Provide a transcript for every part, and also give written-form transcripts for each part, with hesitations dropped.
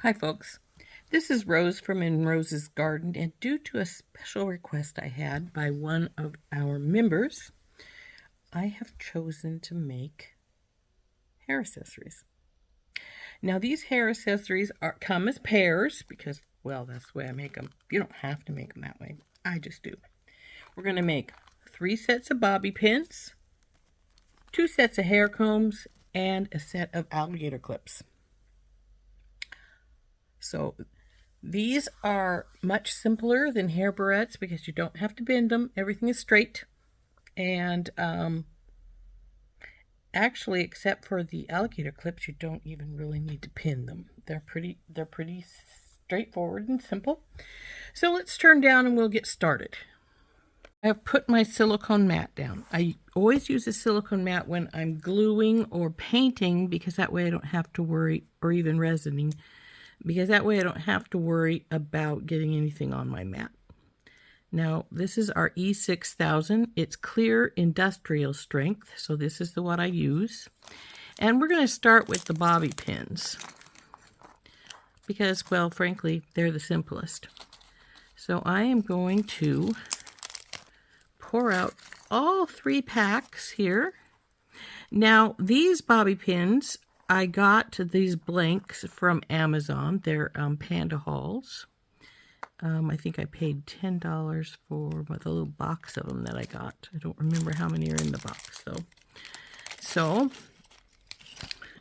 Hi folks, this is Rose from In Rose's Garden, and due to a special request I had by one of our members, I have chosen to make hair accessories. Now these hair accessories come as pairs because, well, that's the way I make them. You don't have to make them that way. I just do. We're going to make 3 sets of bobby pins, 2 sets of hair combs, and a set of alligator clips. So these are much simpler than hair barrettes because you don't have to bend them. Everything is straight. And actually, except for the alligator clips, you don't even really need to pin them. They're pretty straightforward and simple. So let's turn down and we'll get started. I have put my silicone mat down. I always use a silicone mat when I'm gluing or painting because that way I don't have to worry, or even resining, because that way I don't have to worry about getting anything on my mat. Now, this is our E6000. It's clear industrial strength, so this is the one I use. And we're going to start with the bobby pins because, well, frankly, they're the simplest. So I am going to pour out all 3 packs here. Now, these bobby pins, I got these blanks from Amazon. They're Panda Hauls. I think I paid $10 for the little box of them that I got. I don't remember how many are in the box, though. So,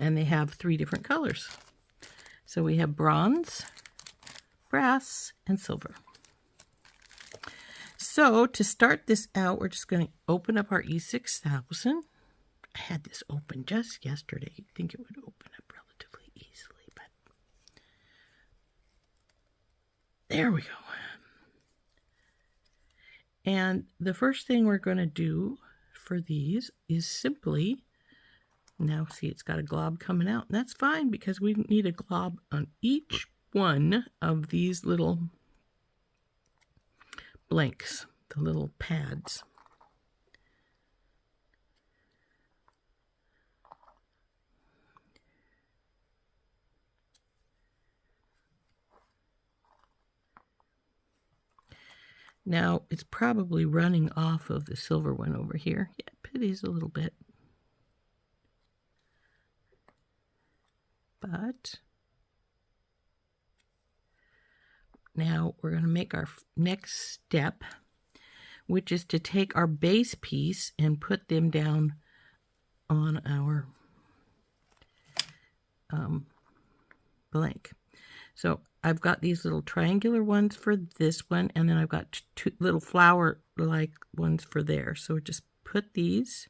and they have 3 different colors. So we have bronze, brass, and silver. So to start this out, we're just going to open up our E6000. I had this open just yesterday. You'd think it would open up relatively easily, but there we go. And the first thing we're going to do for these is simply, now see it's got a glob coming out. And that's fine because we need a glob on each one of these little blanks, the little pads. Now, it's probably running off of the silver one over here. Yeah, pities a little bit. But now we're going to make our next step, which is to take our base piece and put them down on our blank. So I've got these little triangular ones for this one, and then I've got 2 little flower-like ones for there. So just put these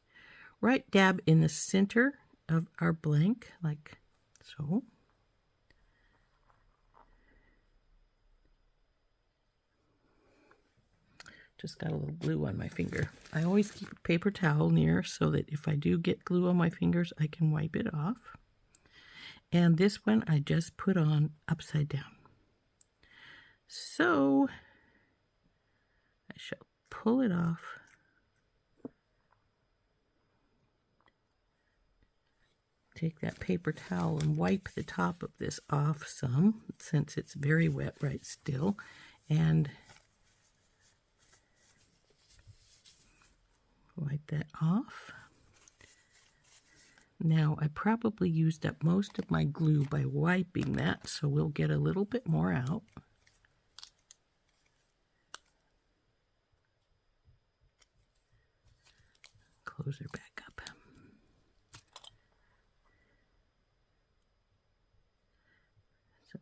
right dab in the center of our blank, like so. Just got a little glue on my finger. I always keep a paper towel near so that if I do get glue on my fingers, I can wipe it off. And this one I just put on upside down. So I shall pull it off. Take that paper towel and wipe the top of this off some, since it's very wet right still. And wipe that off. Now, I probably used up most of my glue by wiping that, so we'll get a little bit more out. Close her back up. So,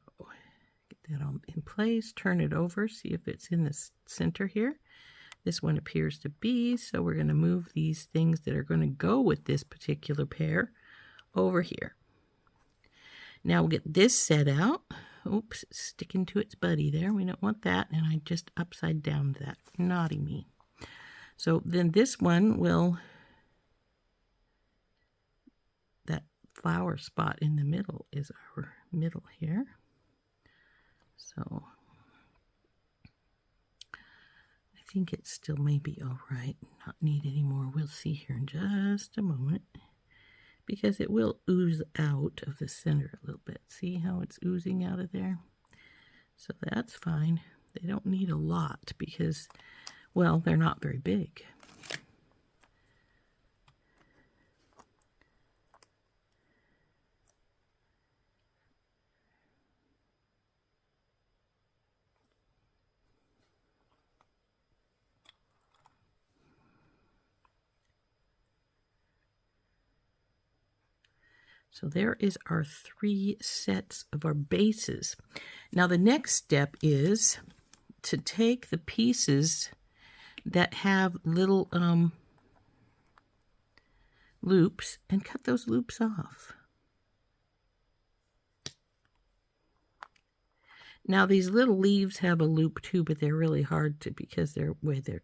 get that all in place, turn it over, see if it's in the center here. This one appears to be, so we're going to move these things that are going to go with this particular pair over here. Now we'll get this set out. Oops, it's sticking to its buddy there. We don't want that, and I just upside down that. Naughty me. So then this one will, that flower spot in the middle is our middle here. So I think it still may be all right. Not need any more. We'll see here in just a moment. because it will ooze out of the center a little bit. See how it's oozing out of there? So that's fine. They don't need a lot because, well, they're not very big. So there is our 3 sets of our bases. Now the next step is to take the pieces that have little loops and cut those loops off. Now these little leaves have a loop too, but they're really hard to because they're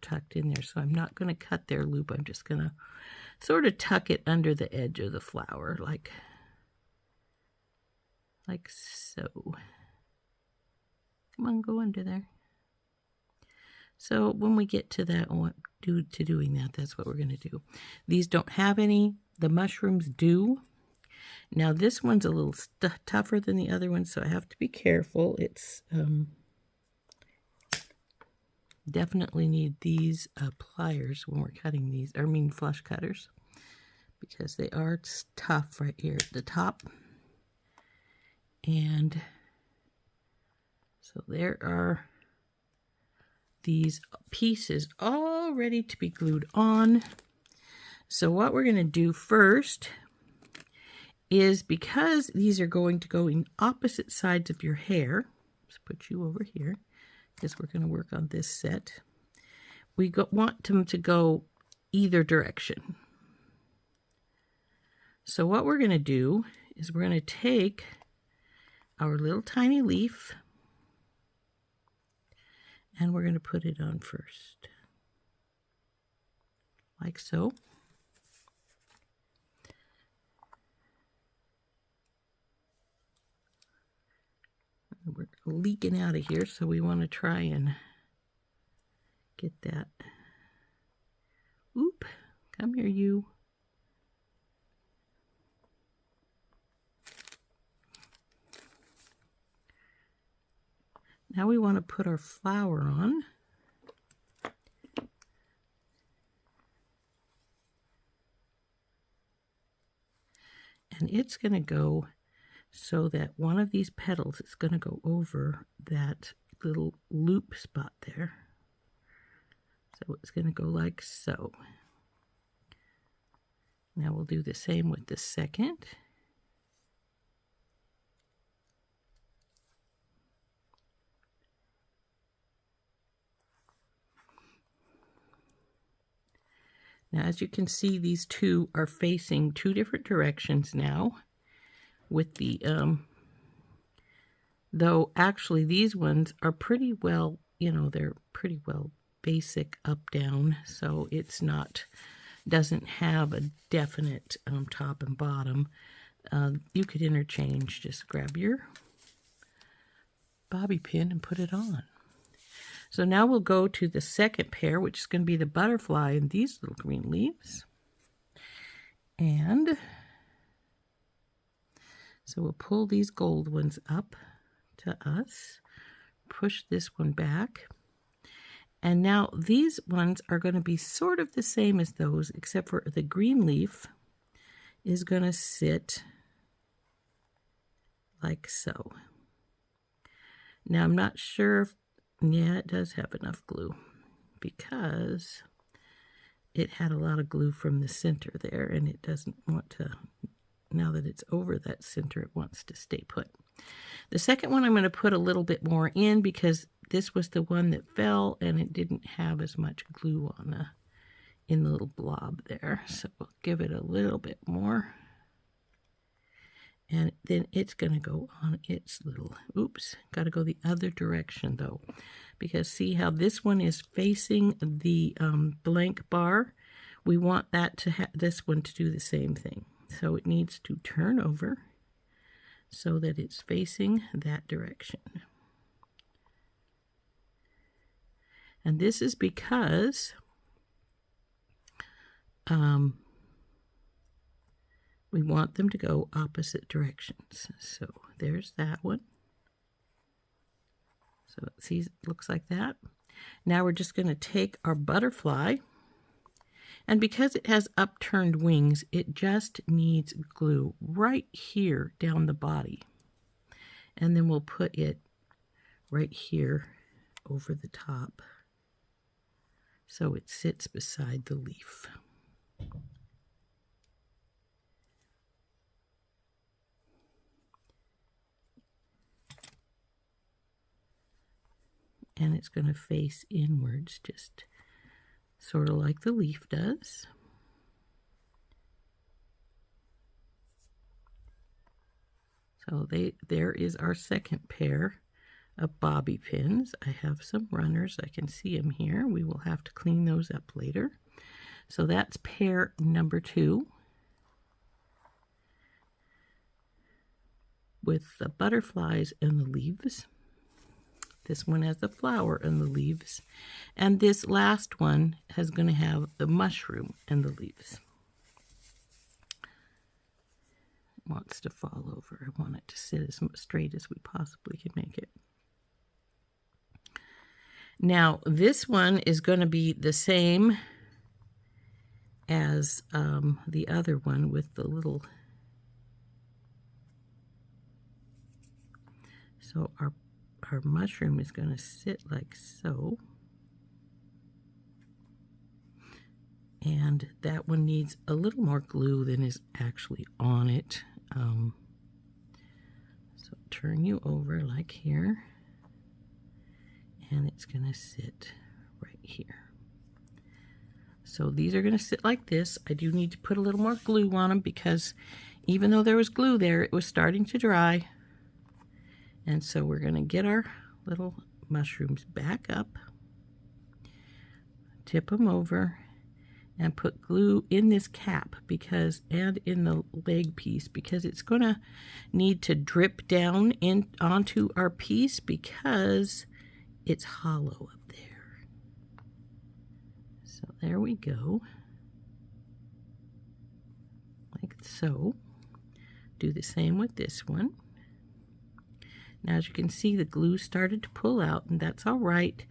tucked in there. So I'm not going to cut their loop. I'm just going to sort of tuck it under the edge of the flower like so. Come on, go under there. So when we get to that, doing that, that's what we're going to do. These don't have any. The mushrooms do. Now this one's a little tougher than the other one, so I have to be careful. It's definitely need these pliers when we're cutting these. I mean flush cutters, because they are tough right here at the top. And so there are these pieces all ready to be glued on. So what we're going to do first is, because these are going to go in opposite sides of your hair, let's put you over here because we're going to work on this set. We want them to go either direction. So what we're going to do is we're going to take our little tiny leaf and we're going to put it on first, like so. We're leaking out of here, so we want to try and get that. Oop, come here, you. Now we want to put our flower on. And it's going to go so that one of these petals is going to go over that little loop spot there. So it's going to go like so. Now we'll do the same with the second. Now, as you can see, these two are facing 2 different directions now. With the, though actually these ones are pretty well, you know, they're pretty well basic up down, so it's not, doesn't have a definite top and bottom. You could interchange, just grab your bobby pin and put it on. So now we'll go to the second pair, which is going to be the butterfly and these little green leaves. And so we'll pull these gold ones up to us, push this one back. And now these ones are going to be sort of the same as those, except for the green leaf is going to sit like so. Now I'm not sure if, yeah, it does have enough glue because it had a lot of glue from the center there, and it doesn't want to, now that it's over that center, it wants to stay put. The second one I'm going to put a little bit more in because this was the one that fell and it didn't have as much glue on the, in the little blob there. So we'll give it a little bit more. And then it's going to go on its little, oops, got to go the other direction though. Because see how this one is facing the blank bar? We want that to this one to do the same thing. So it needs to turn over so that it's facing that direction. And this is because we want them to go opposite directions. So there's that one. So it looks like that. Now we're just going to take our butterfly, and because it has upturned wings, it just needs glue right here down the body. And then we'll put it right here over the top so it sits beside the leaf. And it's going to face inwards, just sort of like the leaf does. So there is our second pair of bobby pins. I have some runners. I can see them here. We will have to clean those up later. So that's pair number 2 with the butterflies and the leaves. This one has the flower and the leaves. And this last one is going to have the mushroom and the leaves. It wants to fall over. I want it to sit as straight as we possibly can make it. Now, this one is going to be the same as the other one with the little... So our mushroom is going to sit like so. And that one needs a little more glue than is actually on it. So turn you over like here. And it's going to sit right here. So these are going to sit like this. I do need to put a little more glue on them because even though there was glue there, it was starting to dry. And so we're going to get our little mushrooms back up, tip them over, and put glue in this cap and in the leg piece because it's going to need to drip down onto our piece because it's hollow up there. So there we go. Like so. Do the same with this one. Now, as you can see, the glue started to pull out, and that's all right.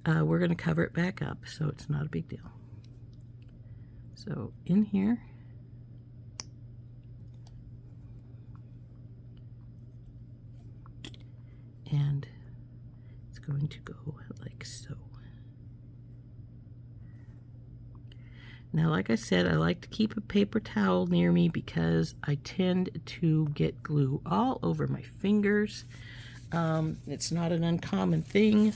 We're going to cover it back up, so it's not a big deal. So in here, and it's going to go like so. Now, like I said, I like to keep a paper towel near me because I tend to get glue all over my fingers. It's not an uncommon thing.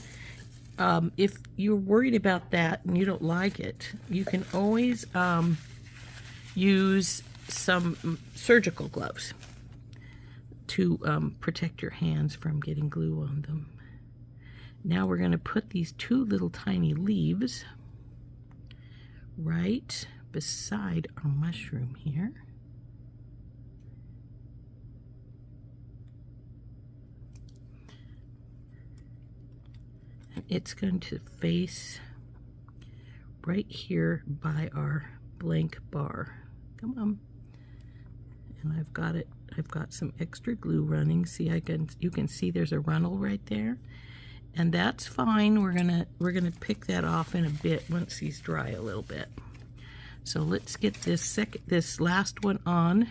If you're worried about that and you don't like it, you can always use some surgical gloves to protect your hands from getting glue on them. Now we're going to put these 2 little tiny leaves right beside our mushroom here. And it's going to face right here by our blank bar. Come on. And I've got it. I've got some extra glue running. See, you can see there's a runnel right there. And that's fine. We're gonna pick that off in a bit once these dry a little bit. So let's get this last one on,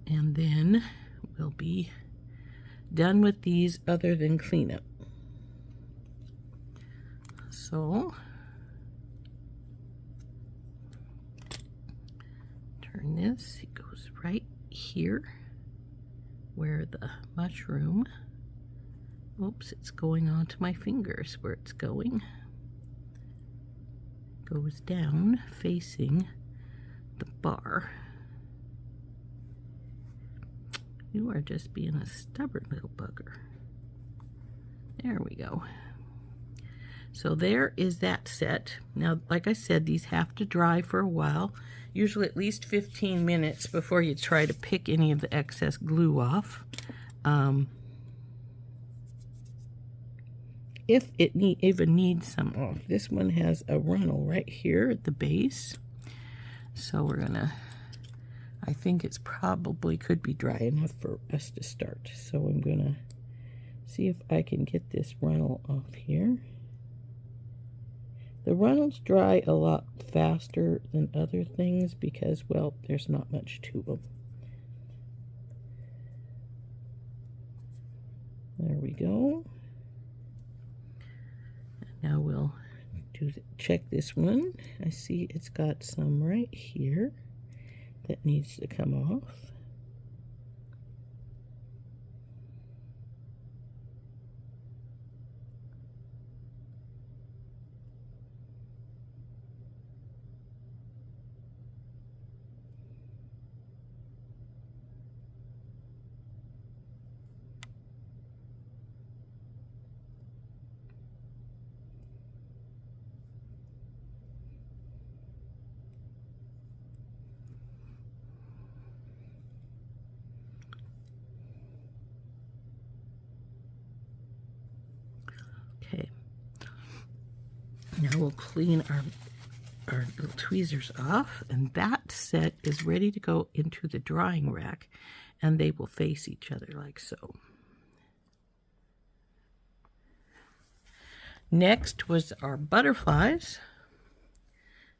and then we'll be done with these other than cleanup. So turn this. It goes right here where the mushroom. Oops, it's going onto my fingers where it's going. Goes down facing the bar. You are just being a stubborn little bugger. There we go. So there is that set. Now, like I said, these have to dry for a while, usually at least 15 minutes before you try to pick any of the excess glue off. If it even needs some off. This one has a runnel right here at the base. So I think it's probably could be dry enough for us to start. So I'm gonna see if I can get this runnel off here. The runnels dry a lot faster than other things because, well, there's not much to them. There we go. Now we'll check this one. I see it's got some right here that needs to come off. Okay, now we'll clean our little tweezers off, and that set is ready to go into the drying rack, and they will face each other like so. Next was our butterflies.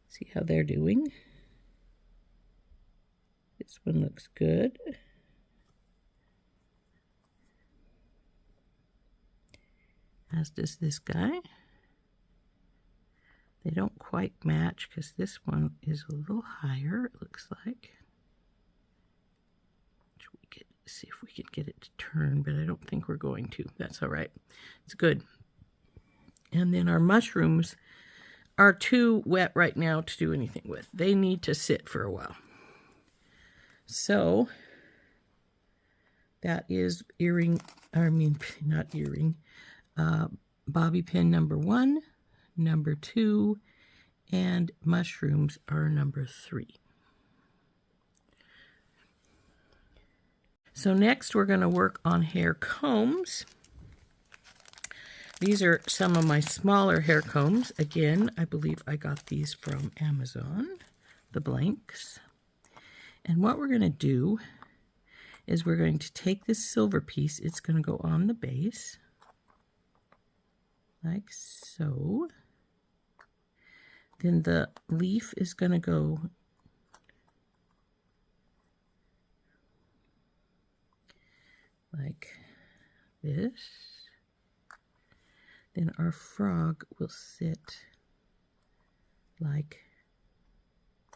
See how they're doing. This one looks good. As does this guy. They don't quite match because this one is a little higher, it looks like. We could see if we can get it to turn, but I don't think we're going to. That's all right. It's good. And then our mushrooms are too wet right now to do anything with. They need to sit for a while. So that is bobby pin number 1, number 2, and mushrooms are number 3. So next we're going to work on hair combs. These are some of my smaller hair combs. Again, I believe I got these from Amazon, the blanks. And what we're going to do is we're going to take this silver piece. It's going to go on the base, like so. Then the leaf is going to go like this. Then our frog will sit like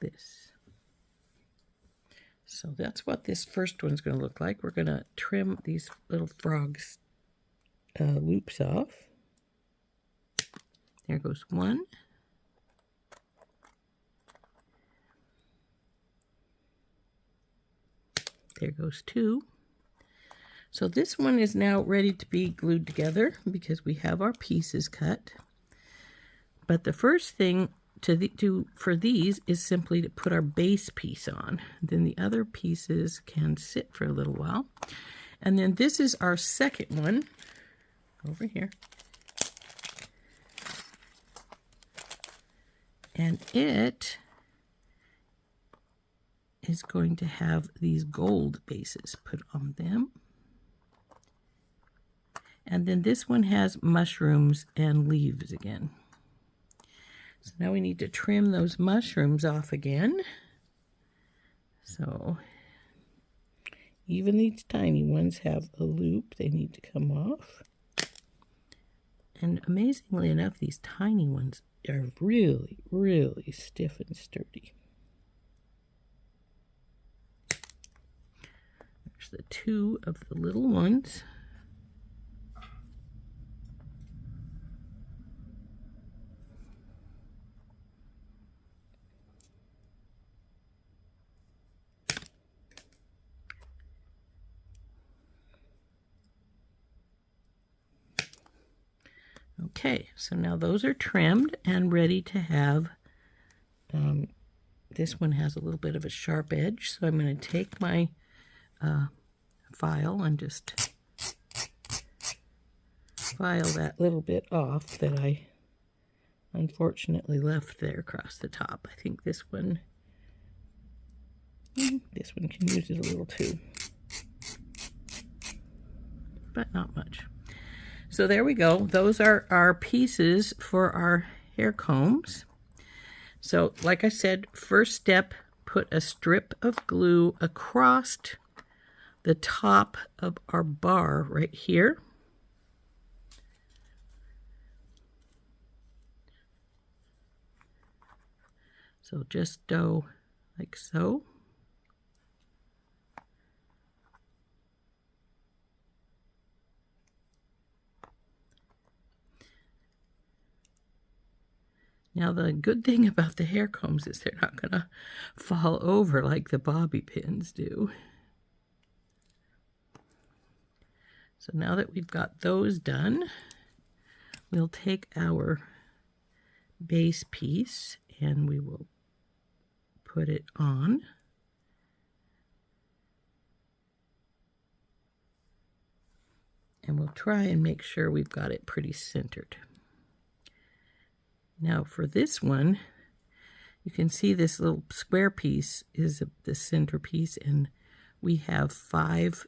this. So that's what this first one's going to look like. We're going to trim these little frogs loops off. There goes one. There goes two. So this one is now ready to be glued together because we have our pieces cut. But the first thing to do for these is simply to put our base piece on. Then the other pieces can sit for a little while. And then this is our second one over here. And it is going to have these gold bases put on them. And then this one has mushrooms and leaves again. So now we need to trim those mushrooms off again. So even these tiny ones have a loop. They need to come off. And amazingly enough, these tiny ones are really, really stiff and sturdy. There's the two of the little ones. Okay, so now those are trimmed and ready to have, this one has a little bit of a sharp edge, so I'm going to take my file and just file that little bit off that I unfortunately left there across the top. I think this one, this one can use it a little too, but not much. So there we go. Those are our pieces for our hair combs. So like I said, first step, put a strip of glue across the top of our bar right here. So just go like so. Now the good thing about the hair combs is they're not going to fall over like the bobby pins do. So now that we've got those done, we'll take our base piece and we will put it on. And we'll try and make sure we've got it pretty centered. Now for this one, you can see this little square piece is the center piece, and we have 5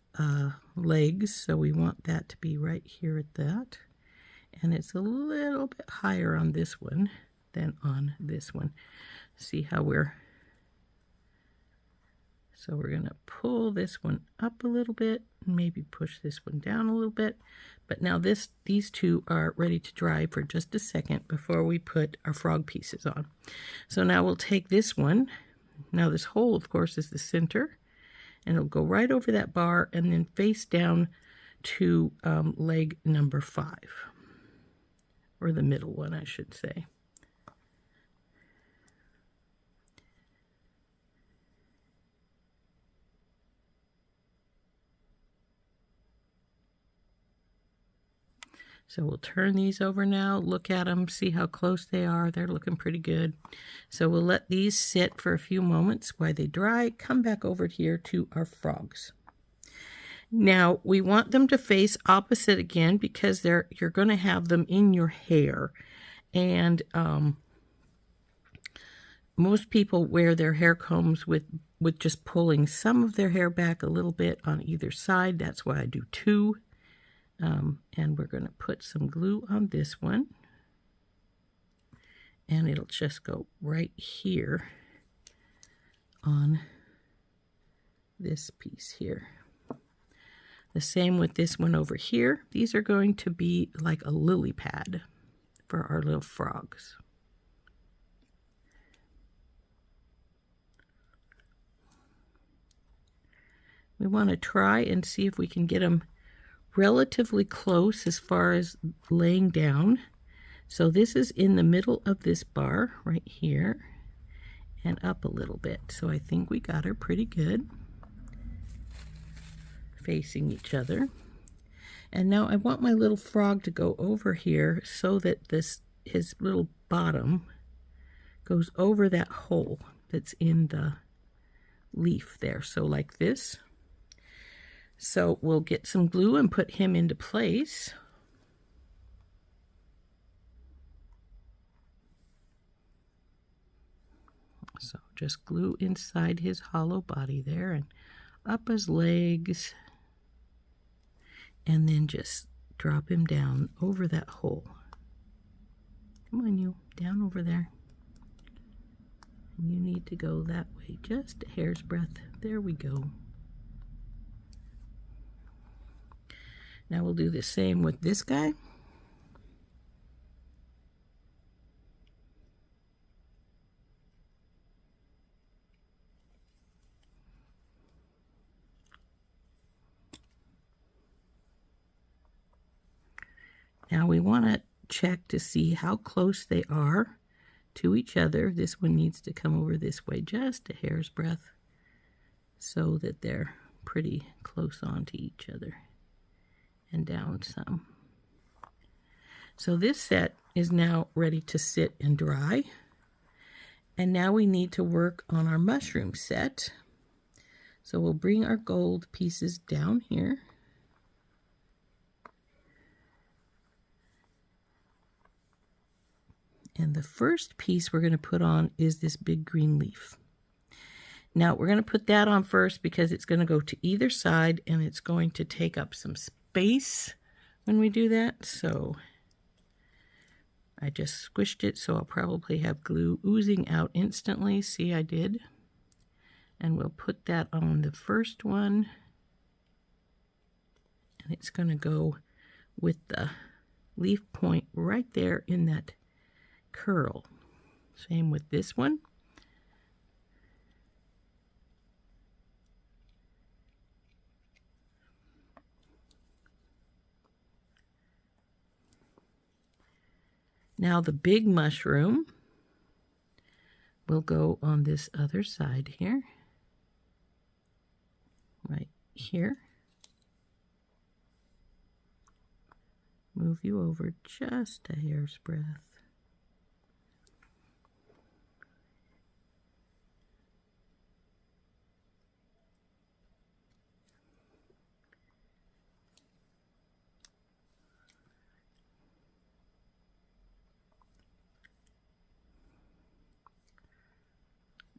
legs, so we want that to be right here at that. And it's a little bit higher on this one than on this one. See how so we're going to pull this one up a little bit, and maybe push this one down a little bit. But now these two are ready to dry for just a second before we put our frog pieces on. So now we'll take this one. Now this hole, of course, is the center, and it'll go right over that bar and then face down to leg number 5, or the middle one, I should say. So we'll turn these over now, look at them, see how close they are. They're looking pretty good. So we'll let these sit for a few moments while they dry, come back over here to our frogs. Now we want them to face opposite again because you're going to have them in your hair. And most people wear their hair combs with just pulling some of their hair back a little bit on either side. That's why I do 2. And we're going to put some glue on this one, and it'll just go right here on this piece here. The same with this one over here. These are going to be like a lily pad for our little frogs. We want to try and see if we can get them relatively close as far as laying down. So this is in the middle of this bar right here and up a little bit. So I think we got her pretty good facing each other. And now I want my little frog to go over here so that his little bottom goes over that hole that's in the leaf there. So like this. So we'll get some glue and put him into place. So just glue inside his hollow body there and up his legs. And then just drop him down over that hole. Come on, you, down over there. And you need to go that way, just a hair's breadth. There we go. Now we'll do the same with this guy. Now we want to check to see how close they are to each other. This one needs to come over this way just a hair's breadth so that they're pretty close on to each other. And down some. So this set is now ready to sit and dry. And now we need to work on our mushroom set. So we'll bring our gold pieces down here. And the first piece we're going to put on is this big green leaf. Now we're going to put that on first because it's going to go to either side and it's going to take up some space when we do that. So I just squished it, so I'll probably have glue oozing out instantly. See, I did. And we'll put that on the first one. And it's going to go with the leaf point right there in that curl. Same with this one. Now the big mushroom will go on this other side here, right here. Move you over just a hair's breadth.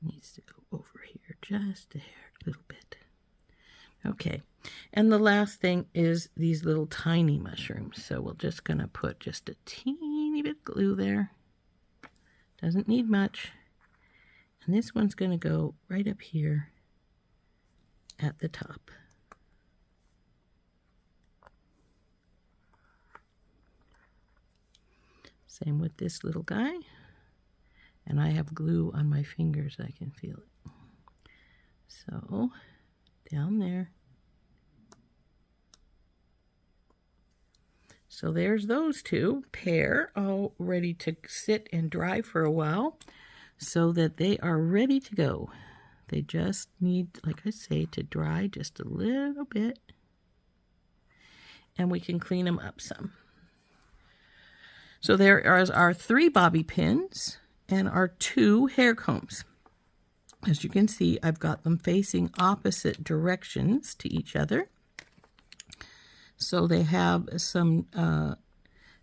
Needs to go over here just a hair, little bit. Okay, and the last thing is these little tiny mushrooms. So we're just going to put just a teeny bit of glue there. Doesn't need much. And this one's going to go right up here at the top. Same with this little guy. And I have glue on my fingers, I can feel it. So, down there. So there's those two pair all ready to sit and dry for a while so that they are ready to go. They just need, like I say, to dry just a little bit. And we can clean them up some. So there is our 3 bobby pins and our 2 hair combs. As you can see, I've got them facing opposite directions to each other. So they have some,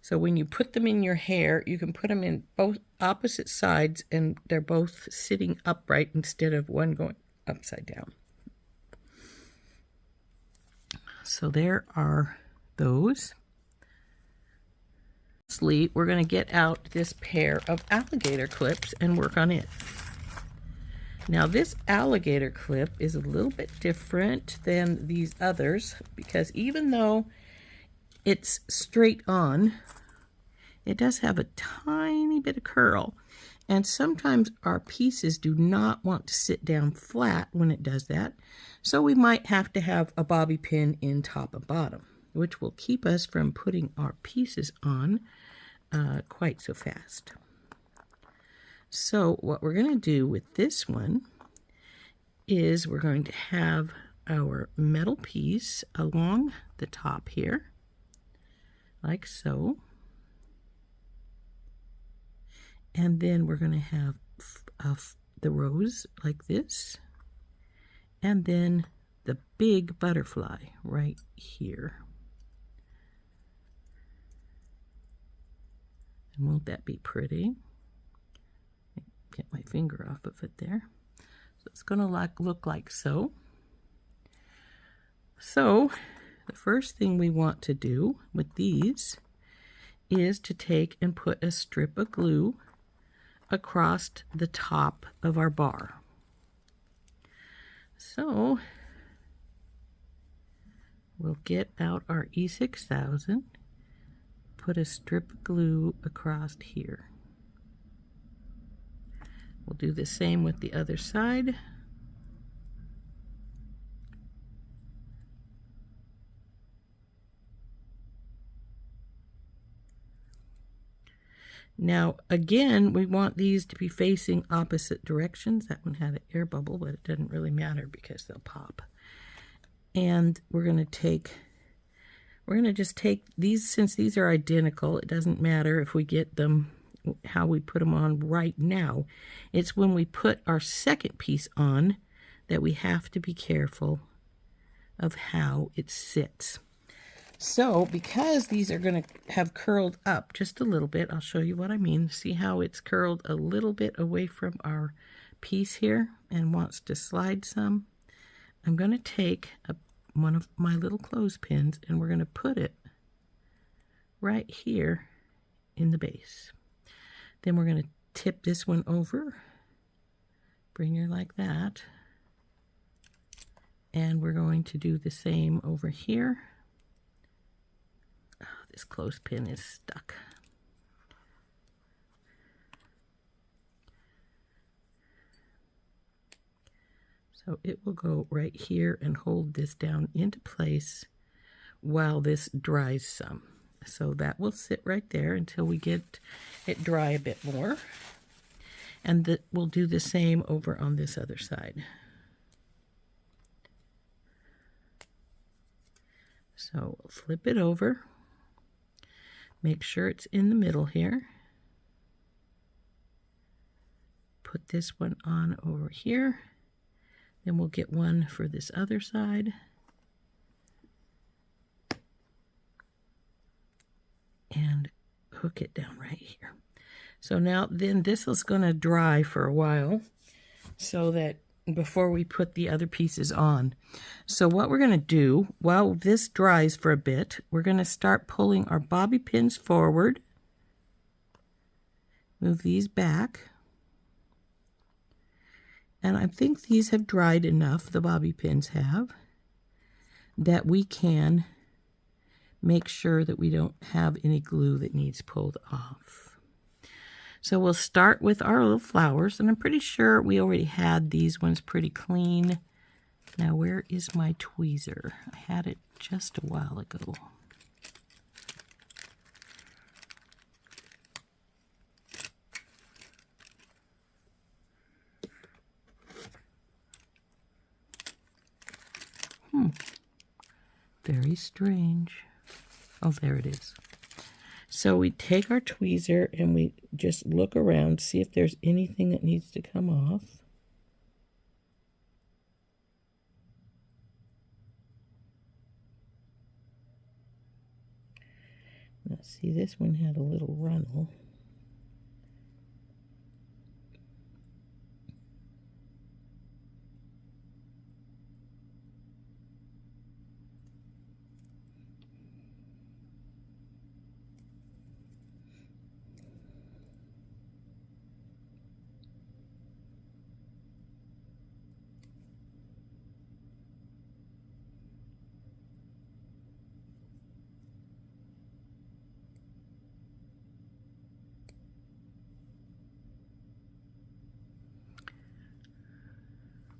so when you put them in your hair, you can put them in both opposite sides and they're both sitting upright instead of one going upside down. So there are those. Lastly, we're going to get out this pair of alligator clips and work on it. Now this alligator clip is a little bit different than these others because even though it's straight on, it does have a tiny bit of curl. And sometimes our pieces do not want to sit down flat when it does that. So we might have to have a bobby pin in top and bottom, which will keep us from putting our pieces on quite so fast. So what we're going to do with this one is we're going to have our metal piece along the top here, like so. And then we're going to have the rose like this, and then the big butterfly right here. And won't that be pretty? Get my finger off of it there. So it's going to look like so. So the first thing we want to do with these is to take and put a strip of glue across the top of our bar. So we'll get out our E6000, put a strip of glue across here. We'll do the same with the other side. Now, again, we want these to be facing opposite directions. That one had an air bubble, but it doesn't really matter because they'll pop. And we're going to just take these, since these are identical, it doesn't matter if we get them, how we put them on right now. It's when we put our second piece on that we have to be careful of how it sits. So because these are going to have curled up just a little bit, I'll show you what I mean. See how it's curled a little bit away from our piece here and wants to slide some, I'm going to take one of my little clothespins and we're going to put it right here in the base. Then we're going to tip this one over, bring her like that, and we're going to do the same over here. Oh, this clothespin is stuck. So it will go right here and hold this down into place while this dries some. So that will sit right there until we get it dry a bit more. And we'll do the same over on this other side. So flip it over. Make sure it's in the middle here. Put this one on over here. Then we'll get one for this other side. And hook it down right here. So now then this is going to dry for a while so that before we put the other pieces on. So what we're going to do while this dries for a bit, we're going to start pulling our bobby pins forward. Move these back. And I think these have dried enough, the bobby pins have, that we can make sure that we don't have any glue that needs pulled off. So we'll start with our little flowers, and I'm pretty sure we already had these ones pretty clean. Now where is my tweezer? I had it just a while ago. Very strange. Oh, there it is. So we take our tweezer and we just look around, see if there's anything that needs to come off. Now see, this one had a little runnel.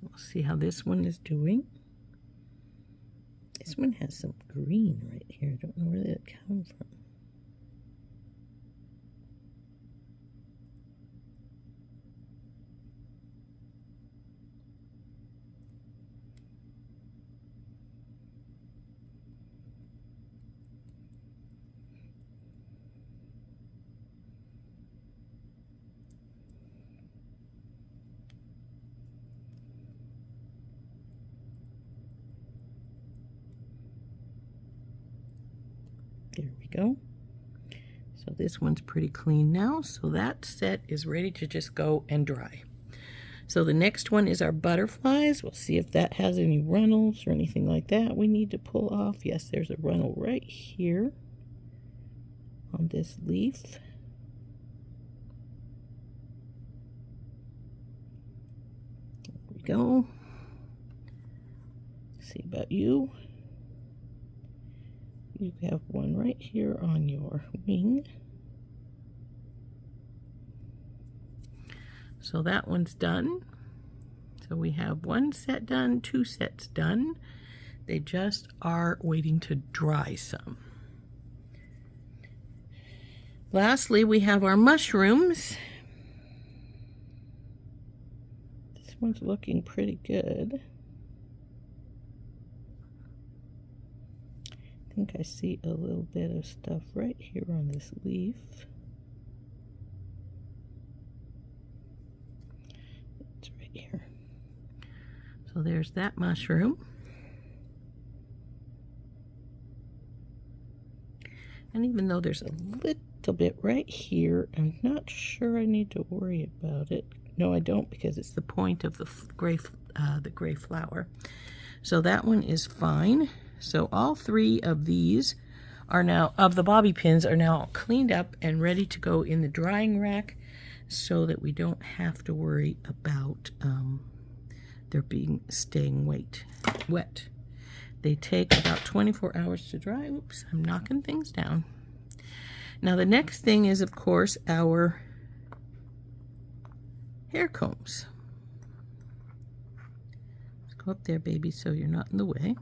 We'll see how this one is doing. This one has some green right here. I don't know where that came from. There we go. So this one's pretty clean now. So that set is ready to just go and dry. So the next one is our butterflies. We'll see if that has any runnels or anything like that we need to pull off. Yes, there's a runnel right here on this leaf. There we go. Let's see about you. You have one right here on your wing. So that one's done. So we have one set done, two sets done. They just are waiting to dry some. Lastly, we have our mushrooms. This one's looking pretty good. I think I see a little bit of stuff right here on this leaf. It's right here. So there's that mushroom. And even though there's a little bit right here, I'm not sure I need to worry about it. No, I don't, because it's the point of the gray flower. So that one is fine. So all 3 of these are now, of the bobby pins, are now cleaned up and ready to go in the drying rack, so that we don't have to worry about their staying wet. They take about 24 hours to dry. Oops, I'm knocking things down. Now the next thing is, of course, our hair combs. Let's go up there, baby, so you're not in the way.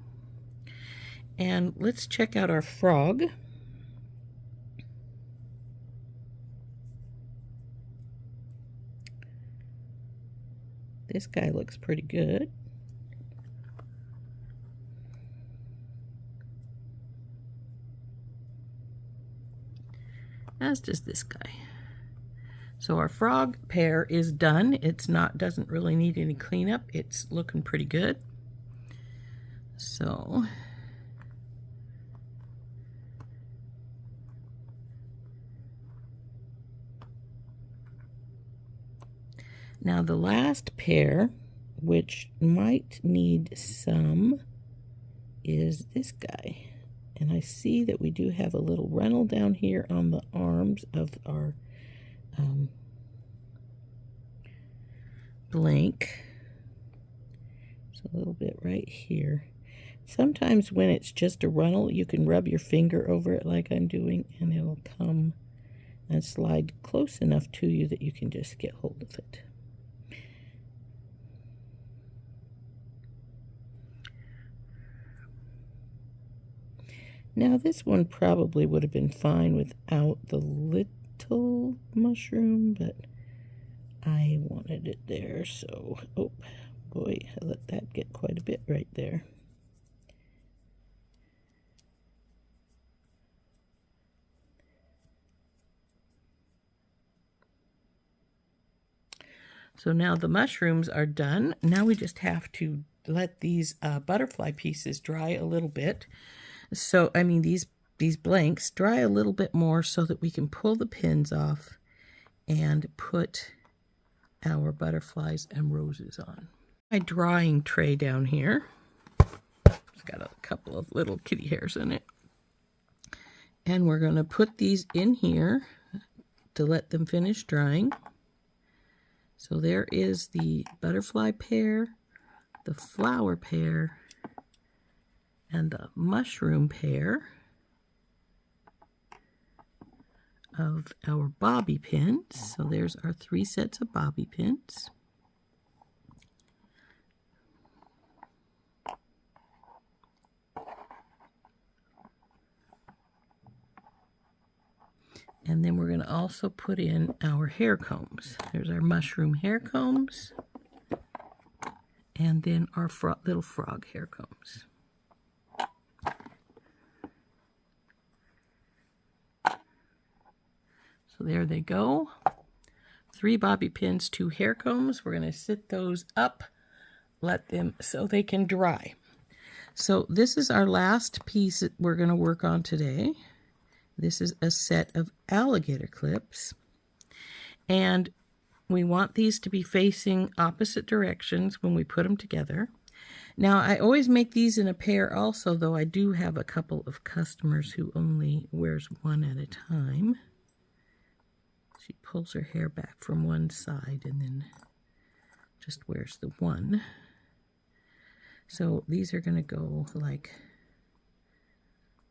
And let's check out our frog. This guy looks pretty good. As does this guy. So our frog pair is done. Doesn't really need any cleanup. It's looking pretty good. So now the last pair, which might need some, is this guy. And I see that we do have a little runnel down here on the arms of our blank. So a little bit right here. Sometimes when it's just a runnel, you can rub your finger over it like I'm doing, and it'll come and slide close enough to you that you can just get hold of it. Now this one probably would have been fine without the little mushroom, but I wanted it there, so, oh boy, I let that get quite a bit right there. So now the mushrooms are done. Now we just have to let these butterfly pieces dry a little bit. So, I mean, these blanks dry a little bit more so that we can pull the pins off and put our butterflies and roses on. My drying tray down here, it's got a couple of little kitty hairs in it. And we're going to put these in here to let them finish drying. So there is the butterfly pair, the flower pair, and the mushroom pair of our bobby pins. So there's our 3 sets of bobby pins. And then we're going to also put in our hair combs. There's our mushroom hair combs, and then our little frog hair combs. So there they go. 3 bobby pins, 2 hair combs. We're going to sit those up, let them so they can dry. So this is our last piece that we're going to work on today. This is a set of alligator clips. And we want these to be facing opposite directions when we put them together. Now, I always make these in a pair also, though I do have a couple of customers who only wears one at a time. She pulls her hair back from one side and then just wears the one. So these are going to go like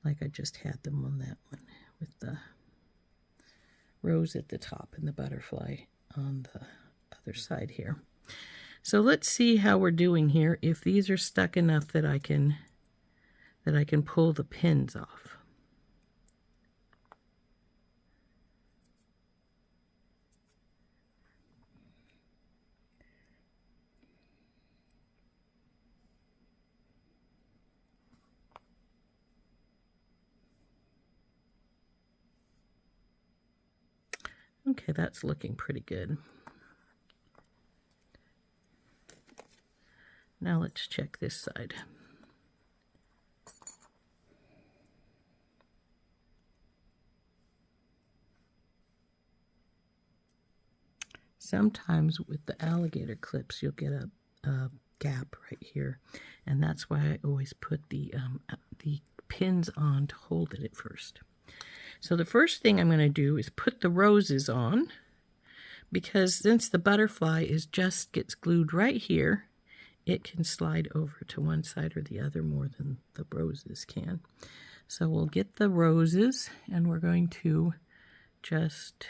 I just had them on that one, with the rose at the top and the butterfly on the other side here. So let's see how we're doing here, if these are stuck enough that I can pull the pins off. Okay, that's looking pretty good. Now let's check this side. sometimes with the alligator clips you'll get a gap right here, and that's why I always put the pins on to hold it at first. So the first thing I'm going to do is put the roses on, because since the butterfly gets glued right here, it can slide over to one side or the other more than the roses can. So we'll get the roses, and we're going to just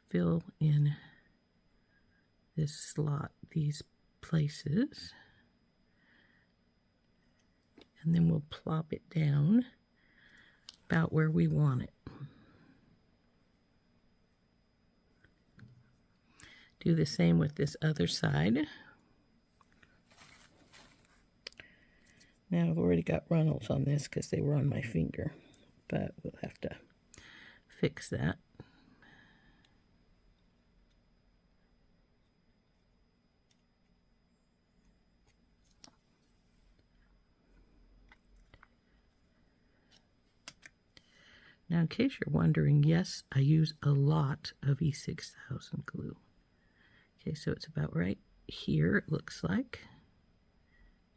fill in this slot, these places, and then we'll plop it down about where we want it. Do the same with this other side. Now I've already got runnels on this because they were on my finger, but we'll have to fix that. Now, in case you're wondering, yes, I use a lot of E6000 glue. Okay, so it's about right here, it looks like,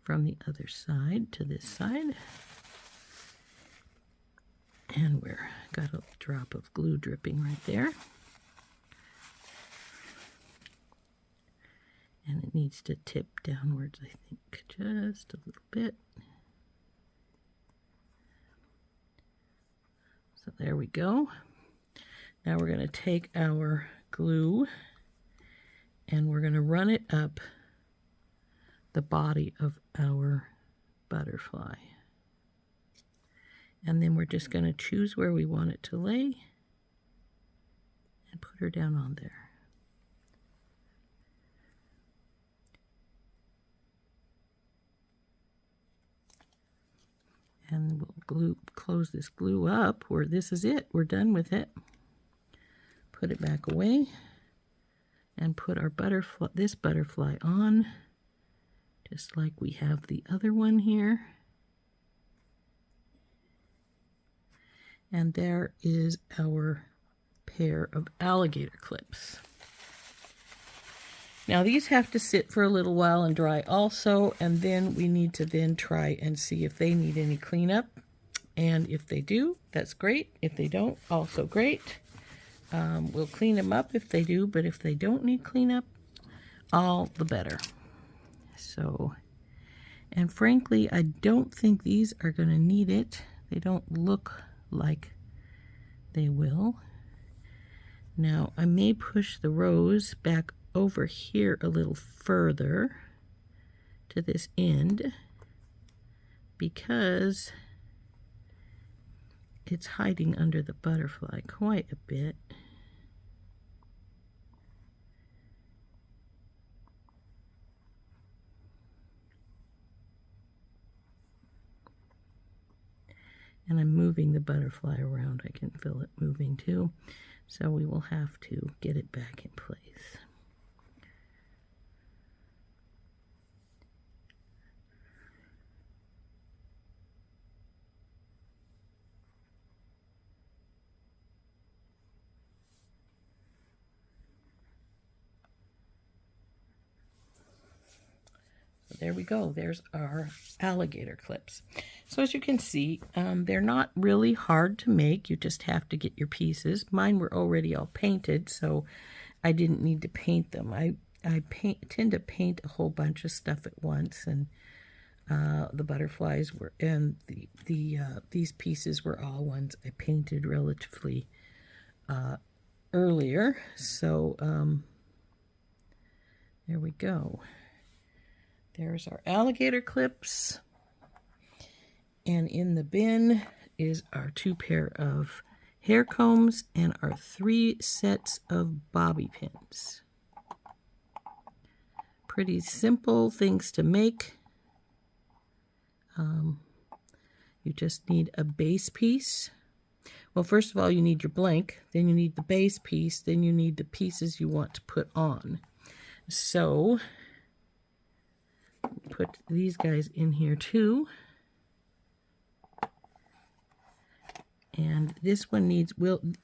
from the other side to this side. And we're got a drop of glue dripping right there. And it needs to tip downwards, I think, just a little bit. So there we go. Now we're going to take our glue and we're going to run it up the body of our butterfly. And then we're just going to choose where we want it to lay and put her down on there. And we'll close this glue up, where this is it. We're done with it. Put it back away and put our this butterfly on, just like we have the other one here. And there is our pair of alligator clips. Now these have to sit for a little while and dry also, and then we need to then try and see if they need any cleanup. And if they do, that's great. If they don't, also great. We'll clean them up if they do, but if they don't need cleanup, all the better. So, and frankly, I don't think these are going to need it. They don't look like they will. Now, I may push the rose back over here a little further to this end, because it's hiding under the butterfly quite a bit. And I'm moving the butterfly around. I can feel it moving too. So we will have to get it back in place. There we go. There's our alligator clips. So as you can see, they're not really hard to make. You just have to get your pieces. Mine were already all painted, so I didn't need to paint them. I tend to paint a whole bunch of stuff at once, and the butterflies were, and these pieces were all ones I painted relatively earlier. So there we go. There's our alligator clips, and in the bin is our 2 pair of hair combs and our 3 sets of bobby pins. Pretty simple things to make. You just need a base piece. Well, first of all, you need your blank, then you need the base piece, then you need the pieces you want to put on. So put these guys in here too, and And this one needs,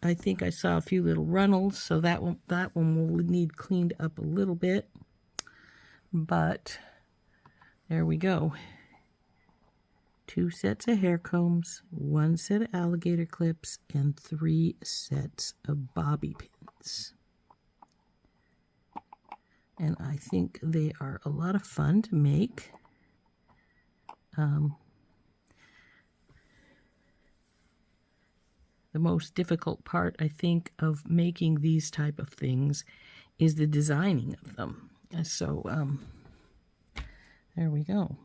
I think I saw a few little runnels, so that one will need cleaned up a little bit. But there we go. 2 sets of hair combs, 1 set of alligator clips, and 3 sets of bobby pins. And I think they are a lot of fun to make. The most difficult part, I think, of making these type of things is the designing of them. So, there we go.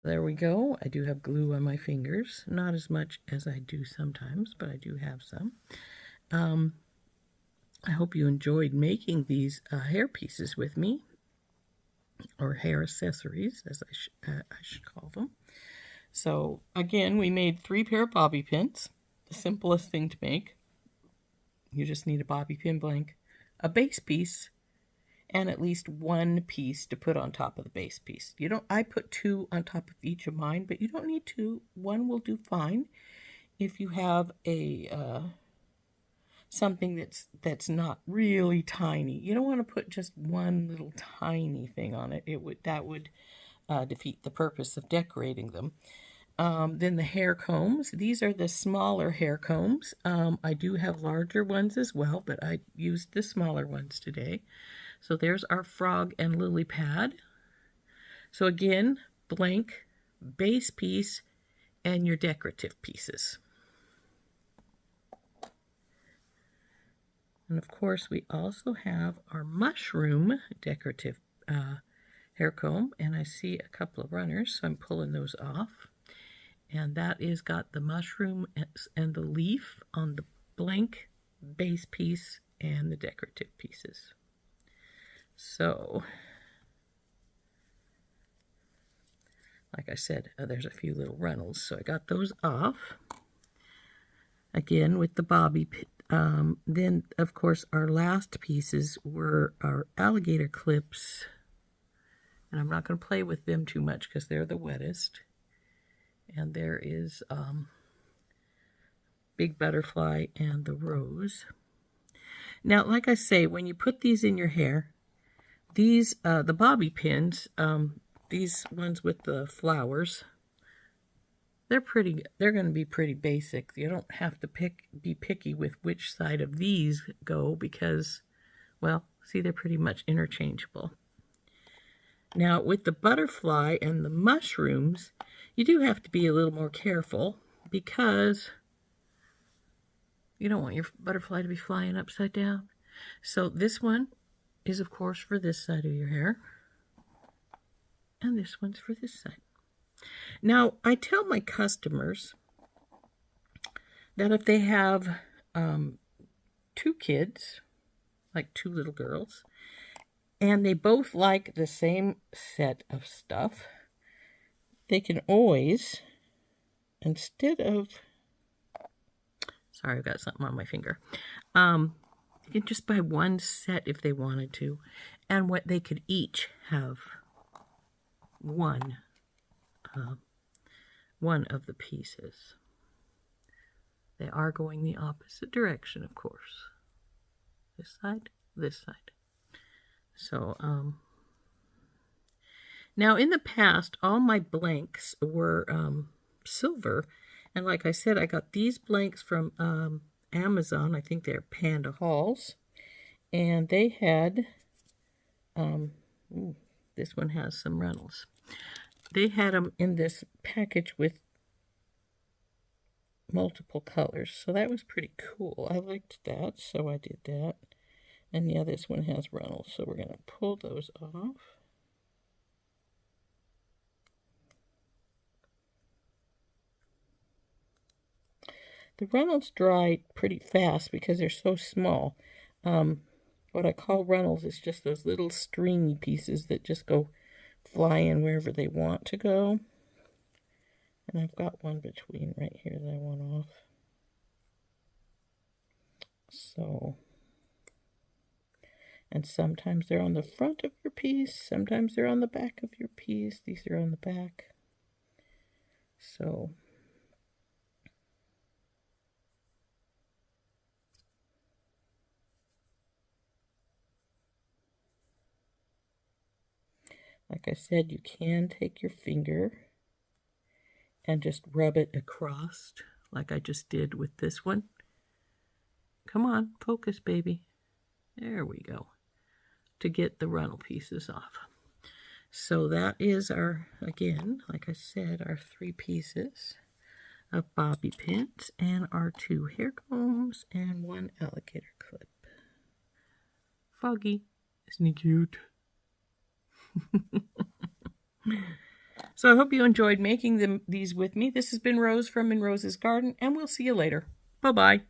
There we go. I do have glue on my fingers. Not as much as I do sometimes, but I do have some. I hope you enjoyed making these hair pieces with me, or hair accessories, as I should call them. So, again, we made 3 pair of bobby pins. The simplest thing to make. You just need a bobby pin blank, a base piece, and at least 1 piece to put on top of the base piece. I put 2 on top of each of mine, but you don't need 2. 1 will do fine. If you have a something that's not really tiny, you don't want to put just 1 little tiny thing on it. That would defeat the purpose of decorating them. Then the hair combs. These are the smaller hair combs. I do have larger ones as well, but I used the smaller ones today. So there's our frog and lily pad. So again, blank, base piece, and your decorative pieces. And of course, we also have our mushroom decorative hair comb, and I see a couple of runners, so I'm pulling those off. And that is got the mushroom and the leaf on the blank base piece and the decorative pieces. So, like I said, there's a few little runnels, so I got those off. Again, with the bobby pin. Then, of course, our last pieces were our alligator clips. And I'm not going to play with them too much because they're the wettest. And there is Big Butterfly and the Rose. Now, like I say, when you put these in your hair, these, the bobby pins, these ones with the flowers, they're going to be pretty basic. You don't have to be picky with which side of these go because, well, see, they're pretty much interchangeable. Now, with the butterfly and the mushrooms, you do have to be a little more careful because you don't want your butterfly to be flying upside down. So this one is, of course, for this side of your hair. And this one's for this side. Now, I tell my customers that if they have 2 kids, like 2 little girls, and they both like the same set of stuff, they can always, instead of, sorry, I've got something on my finger, you can just buy 1 set if they wanted to, and what they could each have one of the pieces. They are going the opposite direction, of course. This side, this side. So, now in the past, all my blanks were silver. And like I said, I got these blanks from Amazon. I think they're Panda Halls. And they had, this one has some runnels. They had them in this package with multiple colors. So that was pretty cool. I liked that, so I did that. And yeah, this one has runnels, so we're going to pull those off. The runnels dry pretty fast because they're so small. What I call runnels is just those little stringy pieces that just go flying wherever they want to go. And I've got one between right here that I want off. So, and sometimes they're on the front of your piece, sometimes they're on the back of your piece. These are on the back. So, Like I said, you can take your finger and just rub it across like I just did with this one. Come on, focus, baby. There we go. To get the runnel pieces off. So that is our, again, like I said, our 3 pieces of bobby pins and our 2 hair combs and 1 alligator clip. Foggy, isn't he cute? So I hope you enjoyed making these with me. This has been Rose from In Rose's Garden, and we'll see you later. Bye-bye.